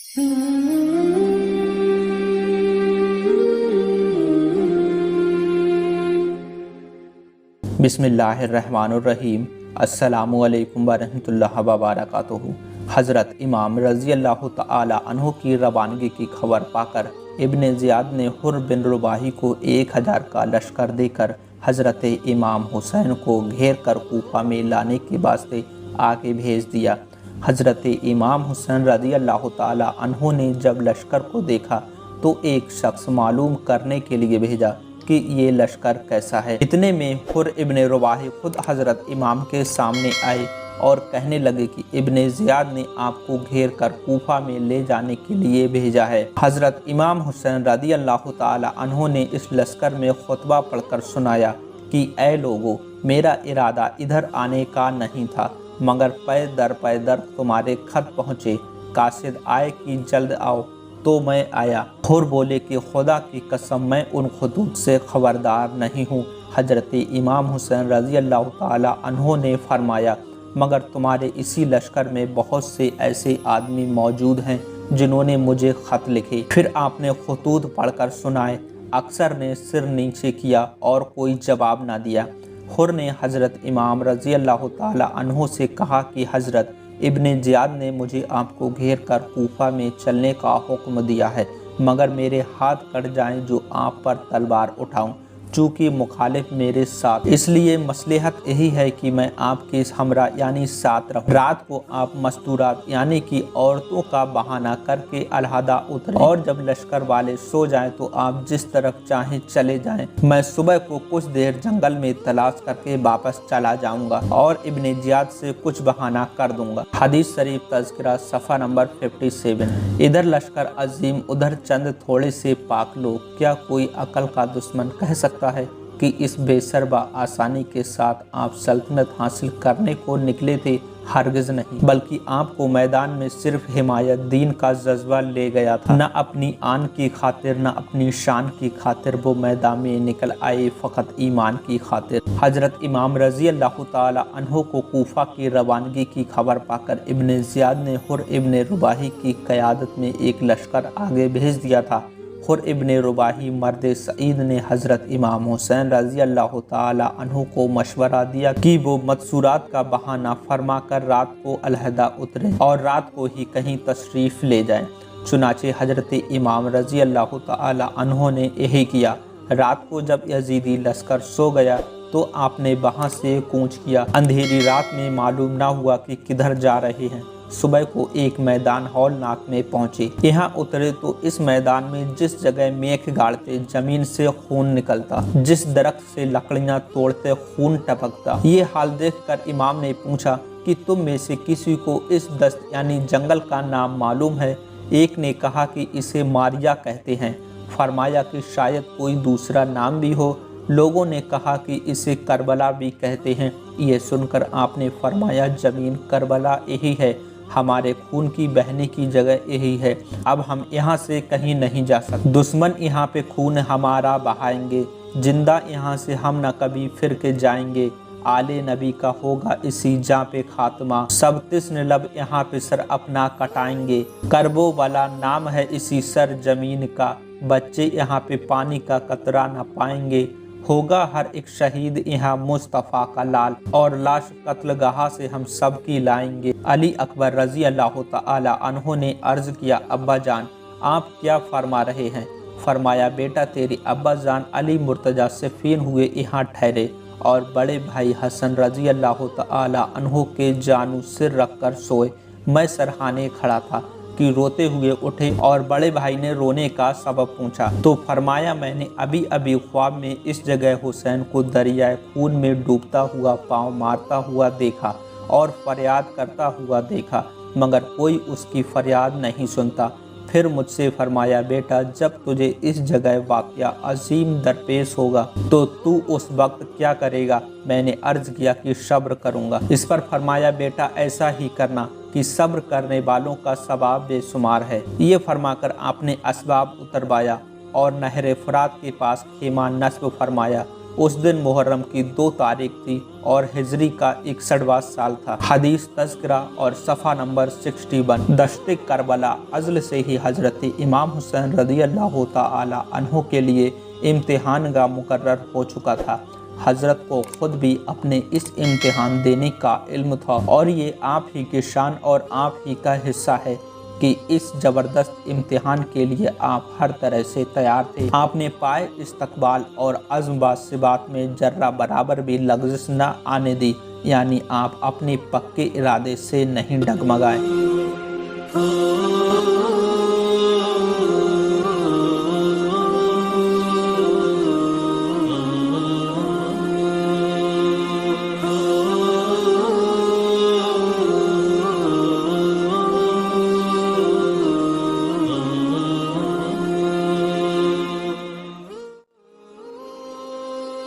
बिस्मिल्लाहिर्रहमानुर्रहीम। अस्सलामुअलैकुम वरहमतुल्लाहि वबरकातुहू। हज़रत इमाम रज़ी अल्लाह तआला अन्हु की रवानगी की खबर पाकर इब्न ज़ियाद ने हुर बिन रुबाही को 1000 का लश्कर देकर हज़रत इमाम हुसैन को घेर कर कूफा में लाने के वास्ते आगे भेज दिया। हज़रत इमाम हुसैन रज़ी अल्लाह तआला अन्हु ने जब लश्कर को देखा तो एक शख्स मालूम करने के लिए भेजा कि ये लश्कर कैसा है। इतने में हुर इब्न रुबाही खुद हज़रत इमाम के सामने आए और कहने लगे कि इब्न ज़ियाद ने आपको घेर कर कूफा में ले जाने के लिए भेजा है। हज़रत इमाम हुसैन रज़ी अल्लाह तआला अन्हु ने इस लश्कर में खुतबा पढ़कर सुनाया कि ऐ लोगों, मेरा इरादा इधर आने का नहीं था, मगर पै दर तुम्हारे खत पहुँचे। कासिद आए कि जल्द आओ, तो मैं आया। हुर बोले कि खुदा की कसम मैं उन खुतूत से खबरदार नहीं हूँ। हज़रत इमाम हुसैन रज़ी अल्लाह तआला अन्हु ने फरमाया, मगर तुम्हारे इसी लश्कर में बहुत से ऐसे आदमी मौजूद हैं जिन्होंने मुझे ख़त लिखे। फिर आपने खुतूत पढ़कर सुनाए। अक्सर ने सिर नीचे किया और कोई जवाब ना दिया। हुर ने हज़रत इमाम रज़ी अल्लाह तआला अन्हु से कहा कि हज़रत इब्न ज़ियाद ने मुझे आपको घेर कर कूफा में चलने का हुक्म दिया है, मगर मेरे हाथ कट जाएं जो आप पर तलवार उठाऊं। चूँकि मुखालिफ मेरे साथ, इसलिए मसलहत यही है कि मैं आपके हमरा यानी साथ रहूं। रात को आप मस्तूरात यानी कि औरतों का बहाना करके अलहदा उतरें, और जब लश्कर वाले सो जाएं तो आप जिस तरफ चाहें चले जाएं। मैं सुबह को कुछ देर जंगल में तलाश करके वापस चला जाऊंगा और इब्न ज़ियाद से कुछ बहाना कर दूंगा। हदीस शरीफ तज़किरा सफ़ा नंबर 57। इधर लश्कर अजीम, उधर चंद थोड़े से पाक लोग, क्या कोई अकल का दुश्मन कह सकता है कि इस बेसरबा आसानी के साथ आप सल्तनत हासिल करने को निकले थे? हरगिज़ नहीं, बल्कि आपको मैदान में सिर्फ हिमायत दीन का जज्बा ले गया था। न अपनी आन की खातिर न अपनी शान की खातिर वो मैदान में निकल आए, फ़कत ईमान की खातिर। हज़रत इमाम रज़ी अल्लाह तआला अन्हु को कूफा की रवानगी की खबर पाकर इब्न ज़ियाद ने हुर इब्न रुबाही की क़यादत में एक लश्कर आगे भेज दिया था। हुर इब्न रुबाही मर्द सईद ने हज़रत इमाम हुसैन रज़ी अल्लाह तआला अन्हु को मशवरा दिया कि वो मत्सूरात का बहाना फरमा कर रात को अलहदा उतरे और रात को ही कहीं तशरीफ़ ले जाएं। चुनाचे हज़रत इमाम रज़ी अल्लाह तआला अन्हु ने यही किया। रात को जब यजीदी लश्कर सो गया तो आपने वहाँ से कूच किया। अंधेरी रात में मालूम ना हुआ कि किधर जा रहे हैं। सुबह को एक मैदान हौलनाक में पहुंचे। यहाँ उतरे तो इस मैदान में जिस जगह मेख गाड़ते जमीन से खून निकलता, जिस दरख्त से लकड़ियाँ तोड़ते खून टपकता। ये हाल देखकर इमाम ने पूछा कि तुम में से किसी को इस दस्त यानी जंगल का नाम मालूम है? एक ने कहा कि इसे मारिया कहते हैं। फरमाया कि शायद कोई दूसरा नाम भी हो। लोगों ने कहा कि इसे करबला भी कहते हैं। ये सुनकर आपने फरमाया, ज़मीन करबला यही है, हमारे खून की बहने की जगह यही है। अब हम यहाँ से कहीं नहीं जा सकते। दुश्मन यहाँ पे खून हमारा बहाएंगे, जिंदा यहाँ से हम न कभी फिर के जाएंगे। आले नबी का होगा इसी जहाँ पे खात्मा, सब तिस्न लब यहाँ पे सर अपना कटाएंगे। करबो वाला नाम है इसी सर जमीन का, बच्चे यहाँ पे पानी का कतरा न पाएंगे। होगा हर एक शहीद यहाँ मुस्तफ़ा का लाल, और लाश कत्लगाह से हम सब की लाएंगे। अली अकबर रज़ी अल्लाह तआला अन्हु ने अर्ज़ किया, अब्बा जान आप क्या फरमा रहे हैं? फरमाया, बेटा तेरी अब्बा जान अली मुर्तज़ा सिफ़ीन हुए यहाँ ठहरे और बड़े भाई हसन रज़ी अल्लाह तआला अन्हु के जानू सिर रख कर सोए। मैं सरहाने खड़ा था कि रोते हुए उठे और बड़े भाई ने रोने का सबब पूछा तो फरमाया, मैंने अभी अभी ख्वाब में इस जगह हुसैन को दरियाए खून में डूबता हुआ पाँव मारता हुआ देखा और फरियाद करता हुआ देखा, मगर कोई उसकी फरियाद नहीं सुनता। फिर मुझसे फरमाया, बेटा जब तुझे इस जगह वाक़या अजीम दरपेश होगा तो तू उस वक्त क्या करेगा? मैंने अर्ज़ किया कि सब्र करूँगा। इस पर फरमाया, बेटा ऐसा ही करना कि सब्र करने वालों का सवाब बेशुमार है। ये फरमाकर आपने असबाब उतरवाया और नहर फरात के पास खेमा नस्ब फरमाया। उस दिन मुहर्रम की 2 तारीख थी और हिजरी का 61वां साल था। हदीस तज़किरा और सफ़ा नंबर 61। दश्ते करबला अज़ल से ही हज़रत इमाम हुसैन रज़ियल्लाहु ताला अन्हु के लिए इम्तिहान का मुकर्रर हो चुका था। हज़रत को ख़ुद भी अपने इस इम्तिहान देने का इल्म था और ये आप ही की शान और आप ही का हिस्सा है कि इस ज़बरदस्त इम्तिहान के लिए आप हर तरह से तैयार थे। आपने पाए इस्तकबाल और अज़्म व सिबात में जर्रा बराबर भी लग़्ज़िश न आने दी, यानी आप अपने पक्के इरादे से नहीं डगमगाए।